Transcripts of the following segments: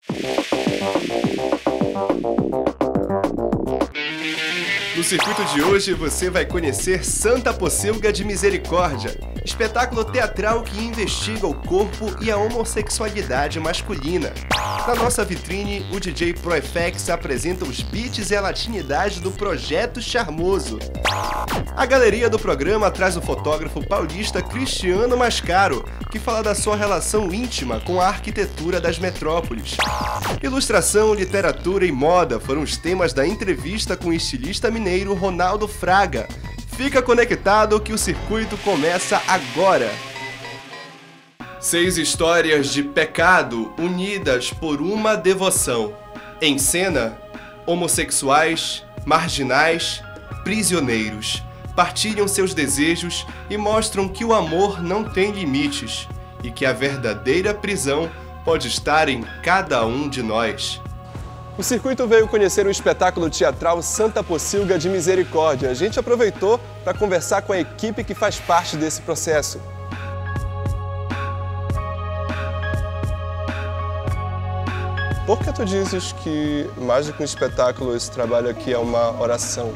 No circuito de hoje você vai conhecer Santa Pocilga de Misericórdia, espetáculo teatral que investiga o corpo e a homossexualidade masculina. Na nossa vitrine, o DJ ProFX apresenta os beats e a latinidade do Projeto Charmoso. A galeria do programa traz o fotógrafo paulista Cristiano Mascaro, que fala da sua relação íntima com a arquitetura das metrópoles. Ilustração, literatura e moda foram os temas da entrevista com o estilista mineiro Ronaldo Fraga. Fica conectado que o circuito começa agora! 6 histórias de pecado unidas por uma devoção. Em cena, homossexuais, marginais, prisioneiros partilham seus desejos e mostram que o amor não tem limites e que a verdadeira prisão pode estar em cada um de nós. O circuito veio conhecer o espetáculo teatral Santa Pocilga de Misericórdia. A gente aproveitou para conversar com a equipe que faz parte desse processo. Por que tu dizes que mais do que um espetáculo, esse trabalho aqui é uma oração?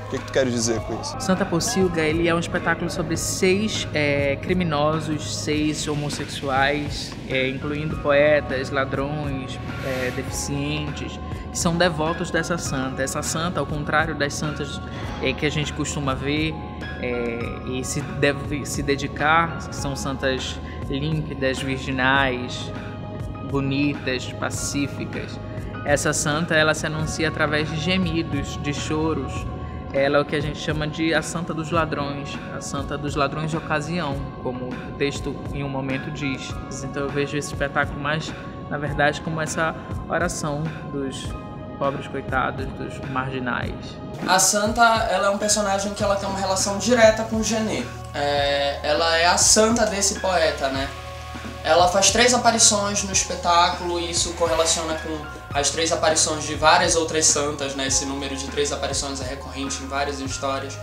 O que tu quer dizer com isso? Santa Pocilga, ele é um espetáculo sobre 6 criminosos, 6 homossexuais, incluindo poetas, ladrões, deficientes, que são devotos dessa santa. Essa santa, ao contrário das santas que a gente costuma ver e deve se dedicar, que são santas límpidas, virginais, bonitas, pacíficas. Essa santa, ela se anuncia através de gemidos, de choros. Ela é o que a gente chama de a santa dos ladrões, a santa dos ladrões de ocasião, como o texto em um momento diz. Então eu vejo esse espetáculo mais, na verdade, como essa oração dos pobres coitados, dos marginais. A santa, ela é um personagem que ela tem uma relação direta com Genet. Ela é a santa desse poeta, né? Ela faz 3 aparições no espetáculo e isso correlaciona com as 3 aparições de várias outras santas, né? Esse número de 3 aparições é recorrente em várias histórias.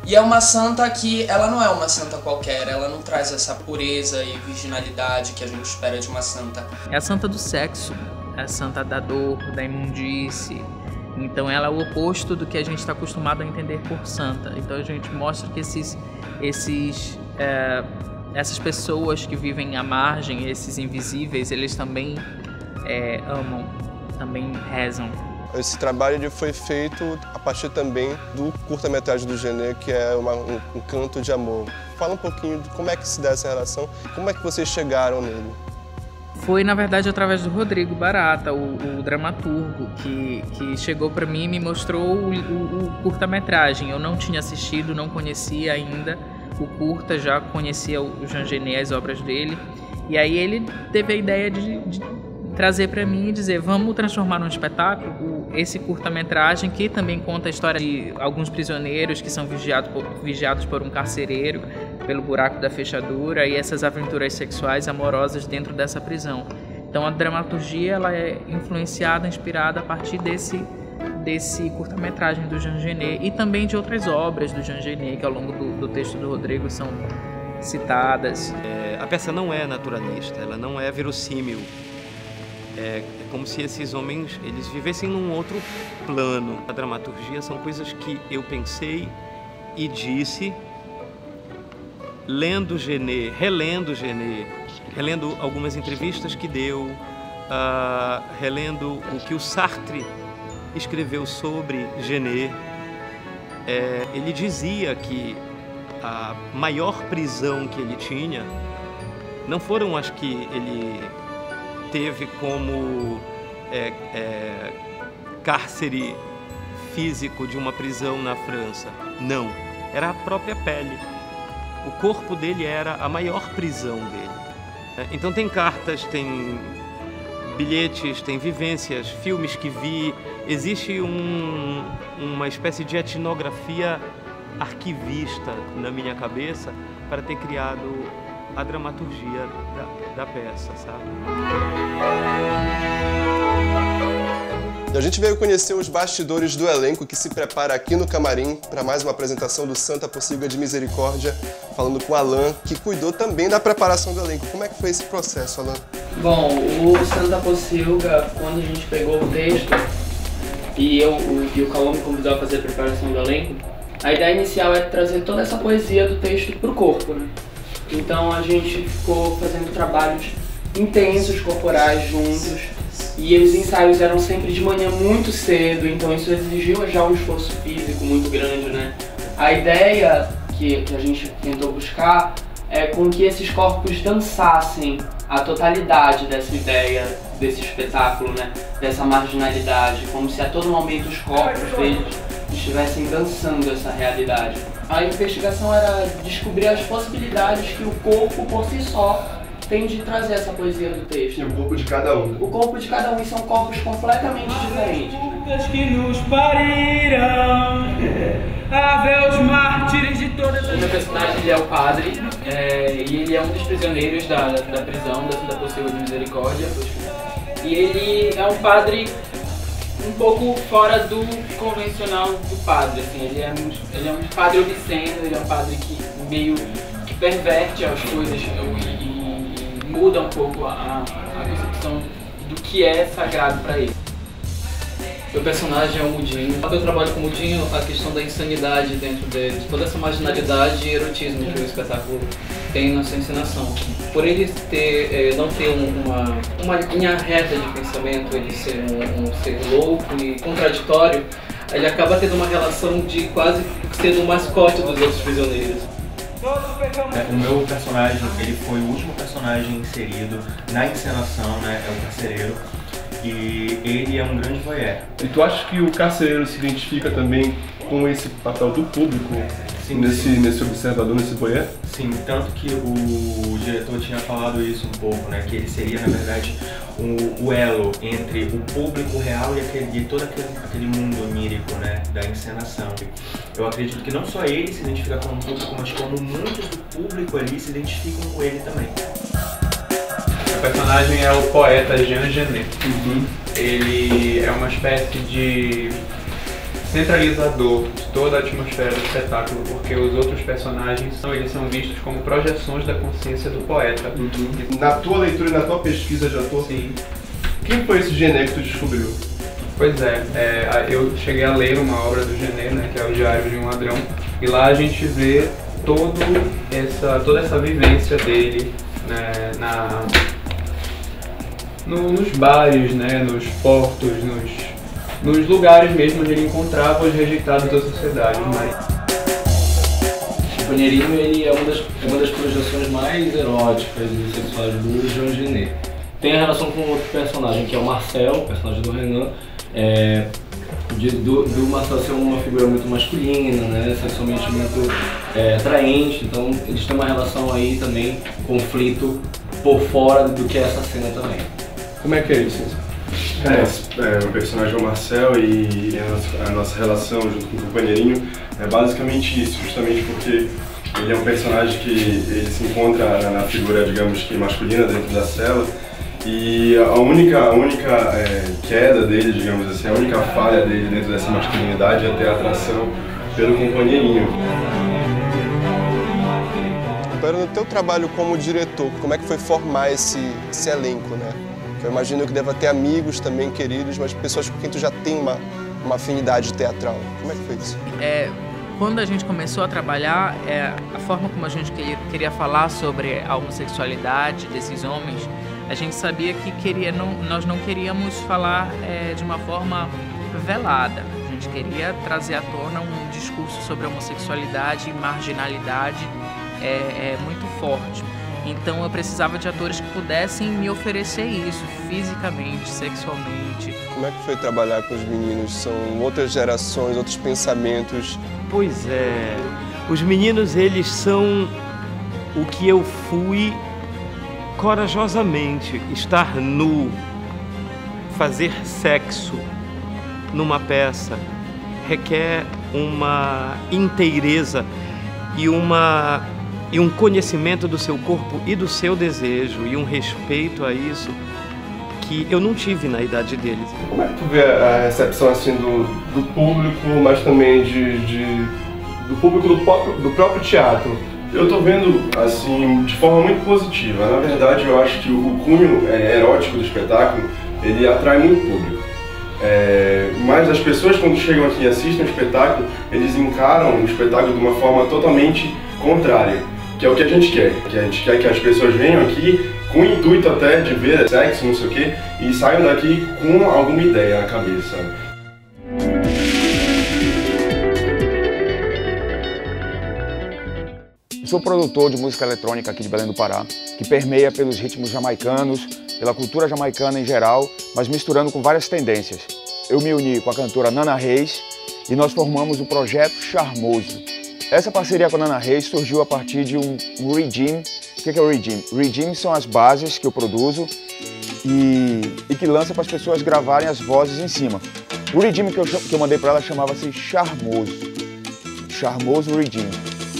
E é uma santa que, ela não é uma santa qualquer, ela não traz essa pureza e virginalidade que a gente espera de uma santa. É a santa do sexo, é a santa da dor, da imundície. Então ela é o oposto do que a gente está acostumado a entender por santa. Então a gente mostra que essas pessoas que vivem à margem, esses invisíveis, eles também amam, também rezam. Esse trabalho ele foi feito a partir também do curta-metragem do Genet, que é um canto de amor. Fala um pouquinho de como é que se dá essa relação, como é que vocês chegaram nele? Foi, na verdade, através do Rodrigo Barata, o dramaturgo, que chegou para mim e me mostrou o curta-metragem. Eu não tinha assistido, não conhecia ainda o curta, já conhecia o Jean Genet, as obras dele. E aí ele teve a ideia de trazer para mim e dizer, vamos transformar num espetáculo esse curta-metragem que também conta a história de alguns prisioneiros que são vigiados por um carcereiro, pelo buraco da fechadura, e essas aventuras sexuais amorosas dentro dessa prisão. Então a dramaturgia ela é influenciada, inspirada a partir desse curta-metragem do Jean Genet e também de outras obras do Jean Genet que ao longo do texto do Rodrigo são citadas. A peça não é naturalista, ela não é verossímil. É como se esses homens eles vivessem num outro plano. A dramaturgia são coisas que eu pensei e disse lendo Genet, relendo Genet, relendo algumas entrevistas que deu, relendo o que o Sartre escreveu sobre Genet. Ele dizia que a maior prisão que ele tinha não foram as que ele teve como cárcere físico de uma prisão na França. Não, era a própria pele. O corpo dele era a maior prisão dele. Então tem cartas, tem bilhetes, tem vivências, filmes que vi. Existe uma espécie de etnografia arquivista na minha cabeça para ter criado a dramaturgia da peça, sabe? A gente veio conhecer os bastidores do elenco que se prepara aqui no camarim para mais uma apresentação do Santa Pocilga de Misericórdia, falando com o Alan, que cuidou também da preparação do elenco. Como é que foi esse processo, Alan? Bom, o Santa Pocilga, quando a gente pegou o texto e o Cauã me convidou a fazer a preparação do elenco, a ideia inicial é trazer toda essa poesia do texto pro corpo, né? Então a gente ficou fazendo trabalhos intensos, corporais, juntos, e os ensaios eram sempre de manhã muito cedo, então isso exigiu já um esforço físico muito grande, né? A ideia que a gente tentou buscar é com que esses corpos dançassem a totalidade dessa ideia, desse espetáculo, né? Dessa marginalidade, como se a todo momento os corpos deles estivessem dançando essa realidade. A investigação era descobrir as possibilidades que o corpo por si só tem de trazer essa poesia do texto. E o corpo de cada um. O corpo de cada um, e são corpos completamente diferentes. Que nos pariram, a ver os mártires de todas as... O meu personagem, ele é o padre, e ele é um dos prisioneiros da prisão da Santa Pocilga de Misericórdia. E ele é um padre um pouco fora do convencional do padre, assim. Ele é um padre obsceno, ele é um padre que meio que perverte as coisas e muda um pouco a concepção do que é sagrado para ele. Meu personagem é o Mudinho. Eu trabalho com o Mudinho a questão da insanidade dentro dele, de toda essa marginalidade e erotismo que o espetáculo tem na sua encenação. Por ele não ter uma linha reta de pensamento, ele ser um ser louco e contraditório, ele acaba tendo uma relação de quase sendo o mascote dos outros prisioneiros. O meu personagem, ele foi o último personagem inserido na encenação, né? É o carcereiro. E ele é um grande voyeur. E tu acha que o carcereiro se identifica também com esse papel do público? Sim, nesse observador, nesse voyeur? Sim, tanto que o diretor tinha falado isso um pouco, né? Que ele seria, na verdade, o elo entre o público real e todo aquele mundo onírico, né? Da encenação. Eu acredito que não só ele se identifica com o público, mas como muitos do público ali se identificam com ele também. O personagem é o poeta Jean Genet. Ele é uma espécie de centralizador de toda a atmosfera do espetáculo, porque os outros personagens são vistos como projeções da consciência do poeta. Na tua leitura e na tua pesquisa de ator, sim. Quem foi esse Genet que tu descobriu? Pois eu cheguei a ler uma obra do Genet, né, que é o Diário de um Ladrão, e lá a gente vê toda essa vivência dele, né, nos bares, né, nos portos, nos lugares mesmo onde ele encontrava os rejeitados da sociedade. O Panheirinho, ele é uma das projeções mais eróticas e sexuais do Jean Genet. Tem a relação com outro personagem, que é o Marcel, o personagem do Renan, do Marcel ser uma figura muito masculina, né, sexualmente muito atraente, então eles têm uma relação aí também, conflito por fora do que é essa cena também. Como é que é isso? O personagem é o Marcel e a nossa relação junto com o companheirinho é basicamente isso, justamente porque ele é um personagem que ele se encontra na figura, digamos que masculina dentro da cela, e a única queda dele, digamos assim, a única falha dele dentro dessa masculinidade é ter a atração pelo companheirinho. Agora, no teu trabalho como diretor, como é que foi formar esse elenco, né? Eu imagino que deva ter amigos também queridos, mas pessoas com quem tu já tem uma afinidade teatral. Como é que foi isso? Quando a gente começou a trabalhar, a forma como a gente queria falar sobre a homossexualidade desses homens, a gente sabia que nós não queríamos falar de uma forma velada. A gente queria trazer à tona um discurso sobre a homossexualidade e marginalidade muito forte. Então eu precisava de atores que pudessem me oferecer isso, fisicamente, sexualmente. Como é que foi trabalhar com os meninos? São outras gerações, outros pensamentos. Pois é, os meninos, eles são o que eu fui corajosamente. Estar nu, fazer sexo numa peça requer uma inteireza e um conhecimento do seu corpo e do seu desejo e um respeito a isso que eu não tive na idade deles. Como é que tu vê a recepção assim do público, mas também do público do próprio teatro Eu tô vendo, assim, de forma muito positiva. Na verdade, eu acho que o cunho erótico do espetáculo, ele atrai muito público. Mas as pessoas, quando chegam aqui e assistem o espetáculo, eles encaram o espetáculo de uma forma totalmente contrária, que é o que a gente quer. Que a gente quer que as pessoas venham aqui com o intuito até de ver sexo, não sei o quê, e saiam daqui com alguma ideia na cabeça. Sou produtor de música eletrônica aqui de Belém do Pará, que permeia pelos ritmos jamaicanos, pela cultura jamaicana em geral, mas misturando com várias tendências. Eu me uni com a cantora Nana Reis e nós formamos o projeto Charmoso. Essa parceria com a Nana Reis surgiu a partir de um regime. O que é o regime? Regime são as bases que eu produzo e que lança para as pessoas gravarem as vozes em cima. O regime que eu mandei para ela chamava-se Charmoso. Charmoso Regime.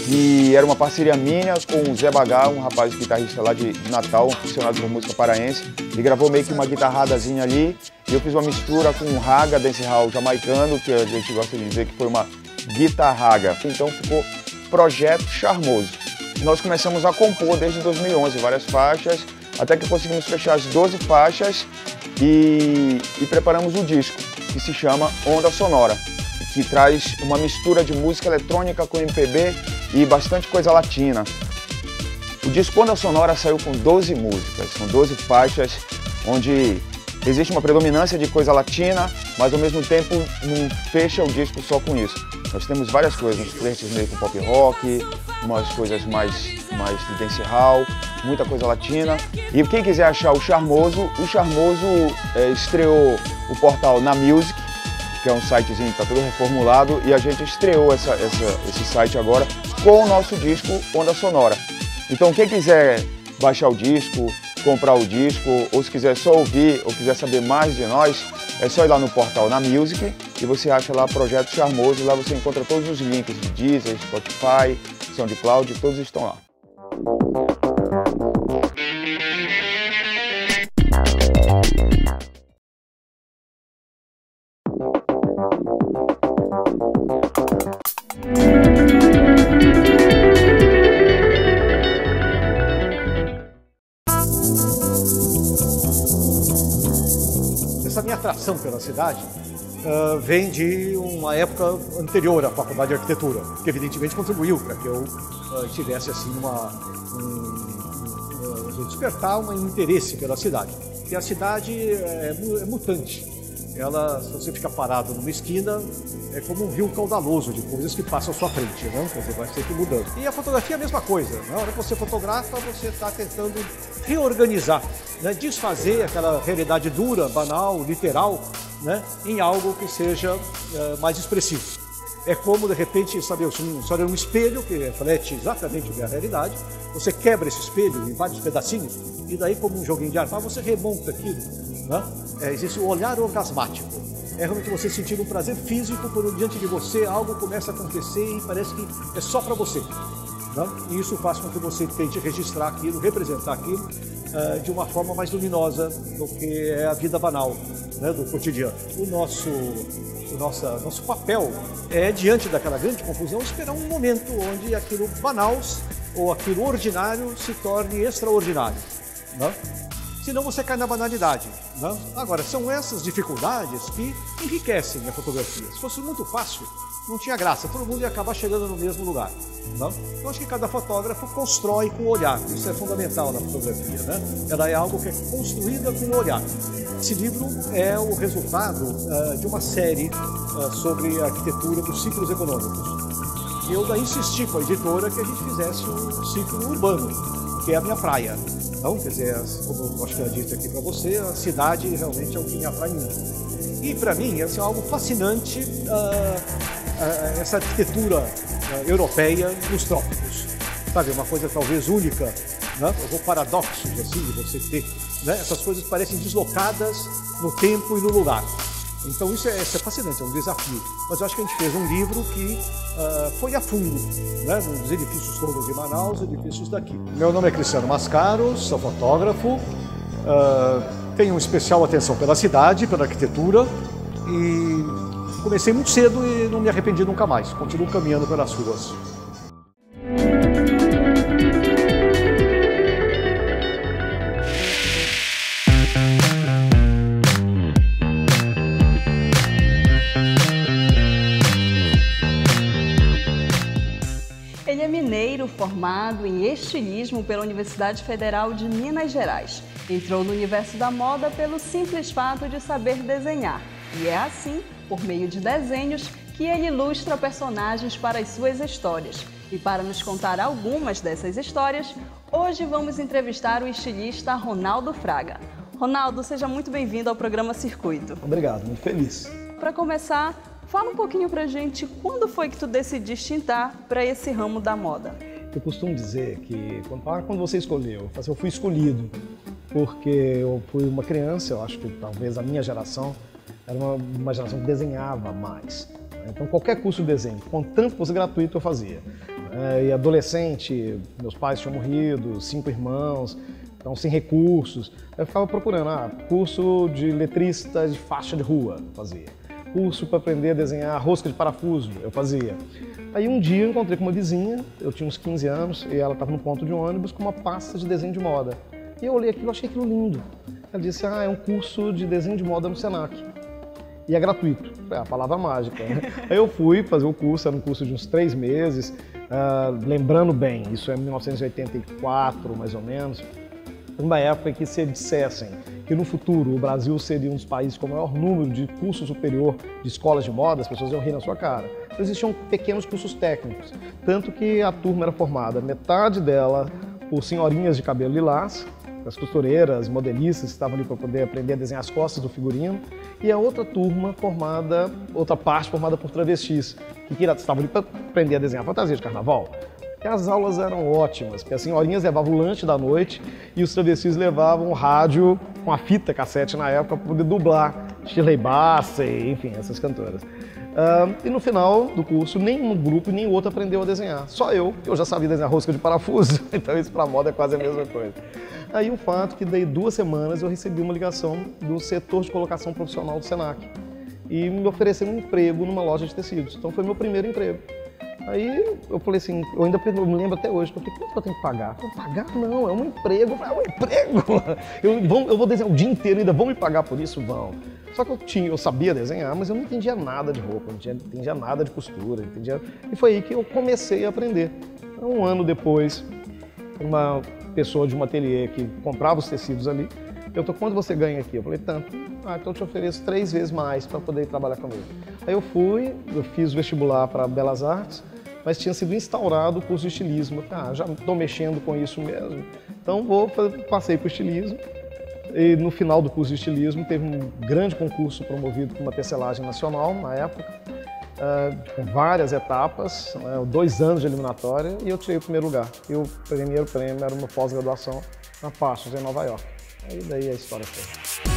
E era uma parceria minha com o Zé Bagá, um rapaz guitarrista lá de Natal, aficionado por música paraense. Ele gravou meio que uma guitarradazinha ali e eu fiz uma mistura com um raga dancehall jamaicano, que a gente gosta de dizer que foi uma guitarraga. Então ficou Projeto Charmoso. E nós começamos a compor desde 2011 várias faixas, até que conseguimos fechar as 12 faixas e preparamos o disco, que se chama Onda Sonora, que traz uma mistura de música eletrônica com MPB e bastante coisa latina. O disco Onda Sonora saiu com 12 músicas, são 12 faixas, onde existe uma predominância de coisa latina, mas ao mesmo tempo não fecha o disco só com isso. Nós temos várias coisas, uns flertes meio com pop rock, umas coisas mais de dancehall, muita coisa latina. E quem quiser achar o Charmoso estreou o portal Na Music, que é um sitezinho que está todo reformulado, e a gente estreou esse site agora com o nosso disco Onda Sonora. Então quem quiser baixar o disco, comprar o disco, ou se quiser só ouvir, ou quiser saber mais de nós, é só ir lá no portal Na Music e você acha lá Projeto Charmoso, e lá você encontra todos os links de Deezer, Spotify, SoundCloud, todos estão lá. Essa minha atração pela cidade vem de uma época anterior à Faculdade de Arquitetura, que evidentemente contribuiu para que eu tivesse assim despertar um interesse pela cidade. Porque a cidade é mutante. Ela, se você ficar parado numa esquina, é como um rio caudaloso de coisas que passam à sua frente, né? Quer dizer, vai sempre mudando. E a fotografia é a mesma coisa. Na hora que você fotografa, você está tentando reorganizar, né? Desfazer aquela realidade dura, banal, literal, né? Em algo que seja mais expressivo. É como, de repente, sabe, você olha um espelho que reflete exatamente a realidade, você quebra esse espelho em vários pedacinhos, e daí, como um joguinho de arma, você remonta aquilo, né? Existe o olhar orgasmático. É realmente você sentir um prazer físico quando diante de você algo começa a acontecer e parece que é só para você, né? E isso faz com que você tente registrar aquilo, representar aquilo de uma forma mais luminosa do que é a vida banal, né, do cotidiano. O nosso papel é, diante daquela grande confusão, esperar um momento onde aquilo banal ou aquilo ordinário se torne extraordinário, né? Senão você cai na banalidade, né? Agora, são essas dificuldades que enriquecem a fotografia. Se fosse muito fácil, não tinha graça, todo mundo ia acabar chegando no mesmo lugar, né? Então acho que cada fotógrafo constrói com o olhar, isso é fundamental na fotografia, né? Ela é algo que é construída com o olhar. Esse livro é o resultado de uma série sobre a arquitetura dos ciclos econômicos. Eu daí insisti com a editora que a gente fizesse um ciclo urbano, que é a minha praia. Então, quer dizer, como eu acho que eu disse aqui para você, a cidade realmente é o que me atrai muito. E para mim, é algo fascinante, essa arquitetura europeia nos trópicos. Sabe, uma coisa talvez única, né? Algum paradoxo assim, de você ter, né? Essas coisas parecem deslocadas no tempo e no lugar. Então isso é fascinante, é um desafio. Mas eu acho que a gente fez um livro que foi a fundo, né, nos edifícios todos de Manaus, edifícios daqui. Meu nome é Cristiano Mascaro, sou fotógrafo, tenho uma especial atenção pela cidade, pela arquitetura, e comecei muito cedo e não me arrependi nunca mais, continuo caminhando pelas ruas. formado em estilismo pela Universidade Federal de Minas Gerais. Entrou no universo da moda pelo simples fato de saber desenhar. E é assim, por meio de desenhos, que ele ilustra personagens para as suas histórias. E para nos contar algumas dessas histórias, hoje vamos entrevistar o estilista Ronaldo Fraga. Ronaldo, seja muito bem-vindo ao programa Circuito. Obrigado, muito feliz. Para começar, fala um pouquinho pra gente quando foi que tu decidiste entrar para esse ramo da moda. Eu costumo dizer que quando você escolheu, eu fui escolhido porque eu fui uma criança, eu acho que talvez a minha geração era uma geração que desenhava mais. Então qualquer curso de desenho, contanto que fosse gratuito, eu fazia. E adolescente, meus pais tinham morrido, 5 irmãos, então sem recursos. Eu ficava procurando, curso de letrista de faixa de rua, fazia. Curso para aprender a desenhar rosca de parafuso, eu fazia. Aí um dia eu encontrei com uma vizinha, eu tinha uns 15 anos, e ela estava no ponto de ônibus com uma pasta de desenho de moda. E eu olhei aquilo, achei aquilo lindo. Ela disse, é um curso de desenho de moda no Senac. E é gratuito, é a palavra mágica, né? Aí eu fui fazer o curso, era um curso de uns 3 meses, lembrando bem, isso é 1984 mais ou menos, uma época em que se dissessem que no futuro o Brasil seria um dos países com o maior número de curso superior de escolas de moda, as pessoas iam rir na sua cara. Então, existiam pequenos cursos técnicos, tanto que a turma era formada, metade dela por senhorinhas de cabelo lilás, as costureiras, modelistas que estavam ali para poder aprender a desenhar as costas do figurino, e a outra turma outra parte formada por travestis, que estavam ali para aprender a desenhar fantasia de carnaval. E as aulas eram ótimas, porque as senhorinhas levavam o lanche da noite e os travestis levavam o rádio com a fita cassete na época para poder dublar Shirley Bassey, enfim, essas cantoras. E no final do curso, nenhum grupo e nem outro aprendeu a desenhar. Só eu já sabia desenhar rosca de parafuso, então isso para moda é quase a mesma coisa. Aí o fato que daí 2 semanas eu recebi uma ligação do setor de colocação profissional do Senac e me ofereceram um emprego numa loja de tecidos. Então foi meu primeiro emprego. Aí eu falei assim, eu ainda me lembro até hoje, eu falei, quanto que eu tenho que pagar? Eu falei, pagar não, é um emprego. Eu falei, é um emprego? Eu vou desenhar o dia inteiro, ainda vão me pagar por isso? Vão. Só que eu sabia desenhar, mas eu não entendia nada de roupa, não entendia nada de costura, e foi aí que eu comecei a aprender. Então, 1 ano depois, uma pessoa de um ateliê que comprava os tecidos ali, quanto você ganha aqui? Eu falei, tanto. Então eu te ofereço 3 vezes mais para poder trabalhar comigo. Aí eu fiz o vestibular para Belas Artes, mas tinha sido instaurado o curso de estilismo. Eu falei, já estou mexendo com isso mesmo, então passei para o estilismo. E no final do curso de estilismo teve um grande concurso promovido por uma tecelagem nacional, na época, com várias etapas, 2 anos de eliminatória, e eu tirei o primeiro lugar. E o primeiro prêmio era uma pós-graduação na Parsons, em Nova York. Aí daí a história foi.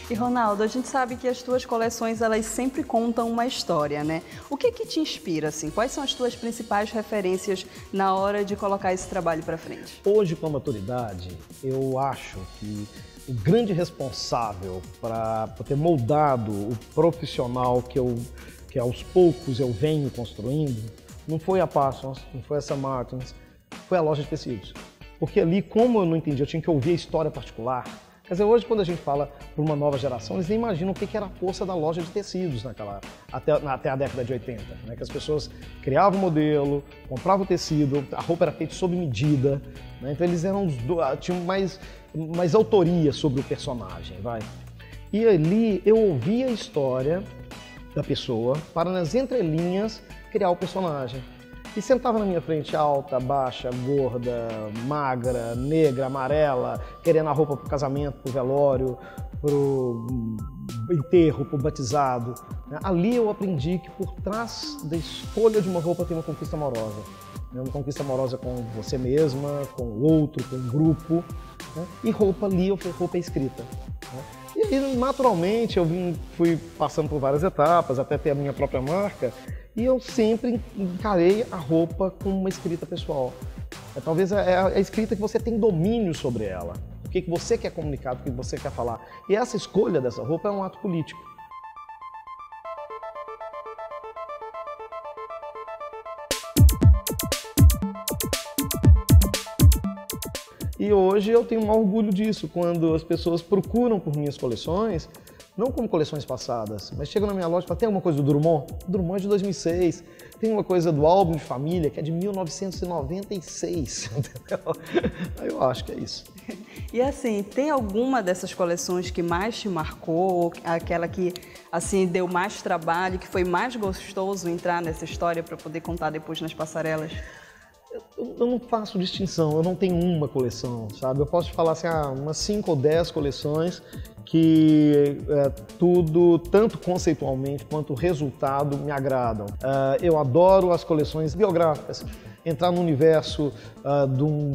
E Ronaldo, a gente sabe que as tuas coleções, elas sempre contam uma história, né? O que te inspira, assim? Quais são as tuas principais referências na hora de colocar esse trabalho para frente? Hoje, com a maturidade, eu acho que o grande responsável para ter moldado o profissional que aos poucos eu venho construindo, não foi a Parsons, não foi a St. Martins, foi a loja de tecidos. Porque ali, como eu não entendi, eu tinha que ouvir a história particular. Quer dizer, hoje quando a gente fala para uma nova geração, eles nem imaginam o que era a força da loja de tecidos até a década de 80, né? Que as pessoas criavam o modelo, compravam o tecido, a roupa era feita sob medida, né? Então eles tinham mais autoria sobre o personagem, E ali eu ouvia a história da pessoa para nas entrelinhas criar o personagem. E sentava na minha frente alta, baixa, gorda, magra, negra, amarela, querendo a roupa pro casamento, pro velório, pro enterro, pro batizado. Ali eu aprendi que por trás da escolha de uma roupa tem uma conquista amorosa. Uma conquista amorosa com você mesma, com o outro, com o grupo. E roupa ali, roupa é escrita. E aí, naturalmente, eu fui passando por várias etapas, até ter a minha própria marca. E eu sempre encarei a roupa como uma escrita pessoal. Talvez é a escrita que você tem domínio sobre ela. O que você quer comunicar, o que você quer falar. E essa escolha dessa roupa é um ato político. E hoje eu tenho um orgulho disso, quando as pessoas procuram por minhas coleções, Não como coleções passadas, mas chego na minha loja e falo, tem alguma coisa do Drummond? O Drummond é de 2006. Tem uma coisa do álbum de família, que é de 1996, entendeu? Aí eu acho que é isso. E assim, tem alguma dessas coleções que mais te marcou, aquela que assim deu mais trabalho, que foi mais gostoso entrar nessa história para poder contar depois nas passarelas? Eu não faço distinção, eu não tenho uma coleção, sabe? Eu posso te falar assim, umas 5 ou 10 coleções que tudo, tanto conceitualmente quanto resultado, me agradam. Eu adoro as coleções biográficas. Entrar no universo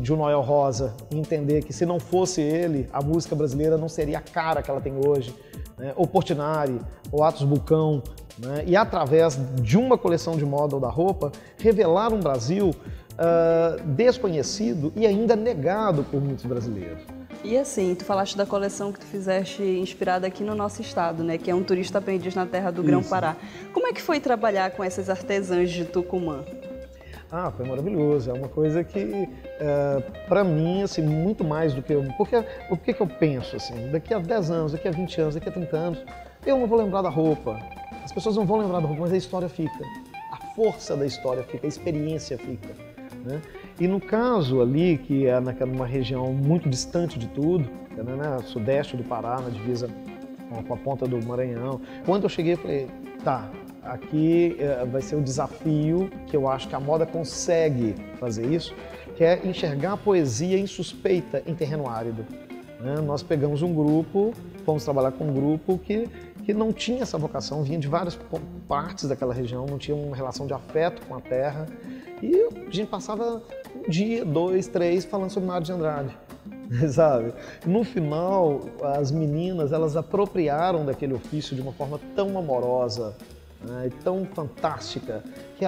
de um Noel Rosa e entender que se não fosse ele, a música brasileira não seria a cara que ela tem hoje, né? Ou Portinari, ou Atos Bulcão, né? E através de uma coleção de moda ou da roupa, revelar um Brasil desconhecido e ainda negado por muitos brasileiros. E assim, tu falaste da coleção que tu fizeste inspirada aqui no nosso estado, né? Que é um turista aprendiz na terra do Grão-Pará. Como é que foi trabalhar com essas artesãs de Tucumã? Foi maravilhoso. É uma coisa que, para mim, assim, muito mais do que eu... Porque o que eu penso, assim, daqui a 10 anos, daqui a 20 anos, daqui a 30 anos, eu não vou lembrar da roupa. As pessoas não vão lembrar da roupa, mas a história fica. A força da história fica, a experiência fica, né? E no caso ali, que é numa região muito distante de tudo, né, sudeste do Pará, na divisa com a ponta do Maranhão, quando eu cheguei, eu falei, tá, aqui vai ser o desafio que eu acho que a moda consegue fazer isso, que é enxergar a poesia insuspeita em terreno árido, né? Nós pegamos um grupo, fomos trabalhar com um grupo que não tinha essa vocação, vinha de várias partes daquela região, não tinha uma relação de afeto com a terra, e a gente passava um dia, 2, 3 falando sobre Mário de Andrade, sabe? No final, as meninas, elas apropriaram daquele ofício de uma forma tão amorosa, né, e tão fantástica, que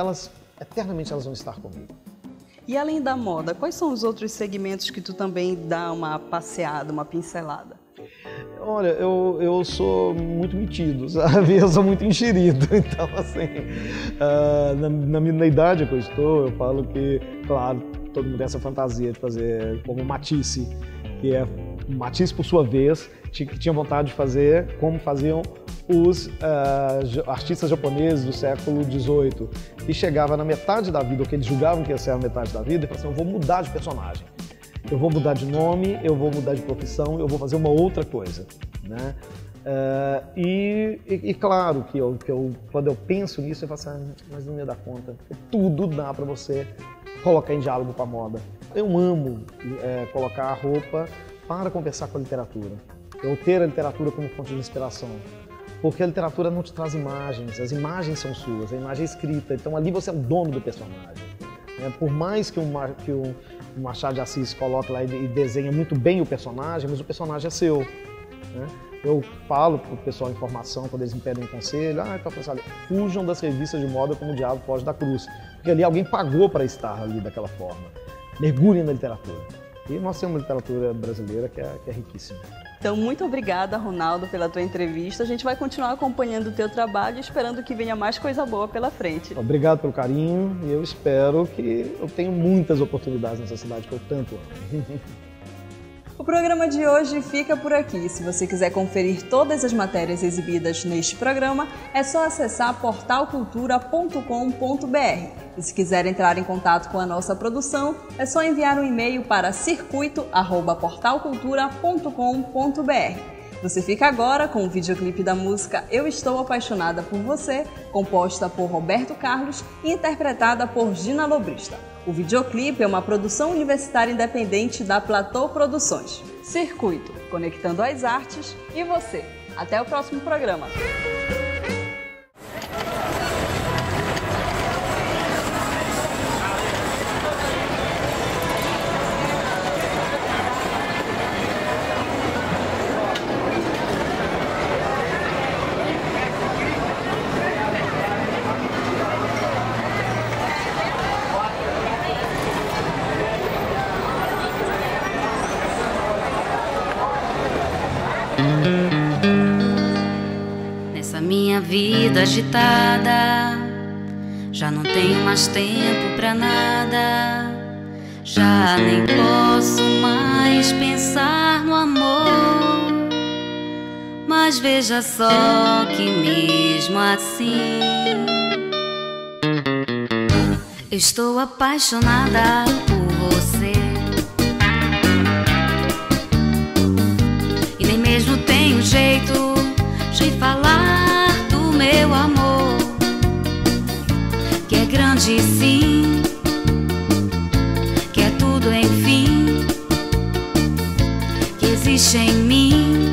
eternamente elas vão estar comigo. E além da moda, quais são os outros segmentos que tu também dá uma passeada, uma pincelada? Olha, eu sou muito metido, sabe? Eu sou muito enxerido, então assim, na idade que eu estou, eu falo que, claro, todo mundo tem essa fantasia de fazer como Matisse, que é Matisse, por sua vez, que tinha vontade de fazer como faziam os artistas japoneses do século XVIII, e chegava na metade da vida, o que eles julgavam que ia ser a metade da vida, e falava assim, eu vou mudar de personagem. Eu vou mudar de nome, eu vou mudar de profissão, eu vou fazer uma outra coisa, né? E claro que quando eu penso nisso, eu falo assim, mas não me dá conta. Tudo dá para você colocar em diálogo com a moda. Eu amo colocar a roupa para conversar com a literatura. Eu ter a literatura como fonte de inspiração. Porque a literatura não te traz imagens, as imagens são suas, a imagem é escrita, então ali você é o dono do personagem. Por mais que o Machado de Assis coloque lá e desenha muito bem o personagem, mas o personagem é seu, né? Eu falo para o pessoal em formação, quando eles me pedem um conselho, fujam das revistas de moda como o Diabo Foge da Cruz, porque ali alguém pagou para estar ali daquela forma. Mergulhem na literatura. E nós temos uma literatura brasileira que é riquíssima. Então, muito obrigada, Ronaldo, pela tua entrevista. A gente vai continuar acompanhando o teu trabalho e esperando que venha mais coisa boa pela frente. Obrigado pelo carinho e eu espero que eu tenha muitas oportunidades nessa cidade que eu tanto amo. O programa de hoje fica por aqui. Se você quiser conferir todas as matérias exibidas neste programa, é só acessar portalcultura.com.br. E se quiser entrar em contato com a nossa produção, é só enviar um e-mail para circuito@portalcultura.com.br. Você fica agora com o videoclipe da música Eu Estou Apaixonada por Você, composta por Roberto Carlos e interpretada por Gina Lobrista. O videoclipe é uma produção universitária independente da Platô Produções. Circuito, conectando as artes e você. Até o próximo programa. Nessa minha vida agitada, já não tenho mais tempo pra nada. Já nem posso mais pensar no amor, mas Mas veja só que mesmo assim eu estou apaixonada por você. E nem mesmo tenho jeito de falar do meu amor, que é grande sim, que é tudo enfim, que existe em mim.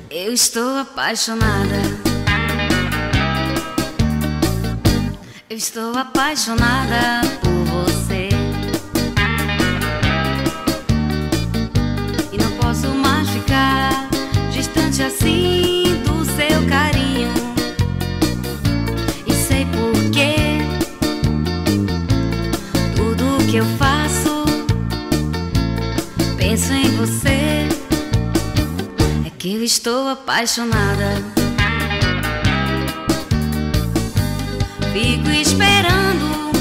Eu estou apaixonada. Eu estou apaixonada por você. E não posso mais ficar distante assim do seu carinho. E sei porquê. Tudo que eu faço, penso em você. É que eu estou apaixonada. Fico esperando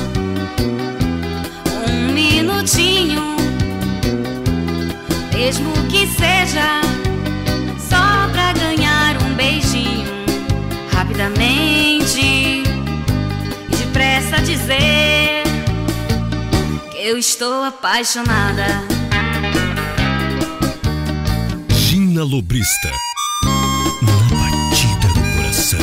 um minutinho, mesmo que seja só pra ganhar um beijinho, rapidamente e depressa dizer que eu estou apaixonada. Gina Lobrista, na batida do coração.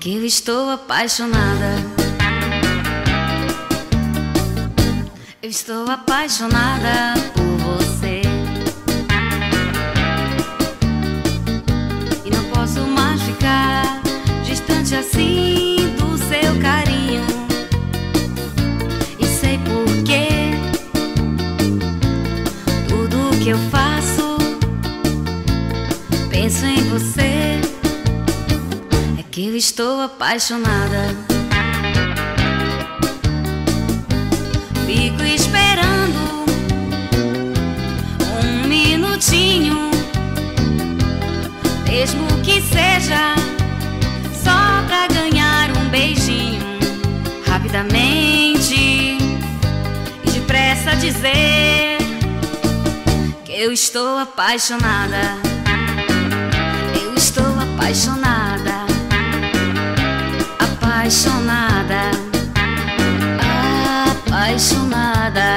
Eu estou apaixonada. Eu estou apaixonada por você. E não posso mais ficar distante assim do seu carinho. E sei porquê. Tudo que eu faço, penso em você. Que eu estou apaixonada. Fico esperando um minutinho, mesmo que seja só pra ganhar um beijinho, rapidamente e depressa dizer que eu estou apaixonada. Eu estou apaixonada. Apaixonada, apaixonada.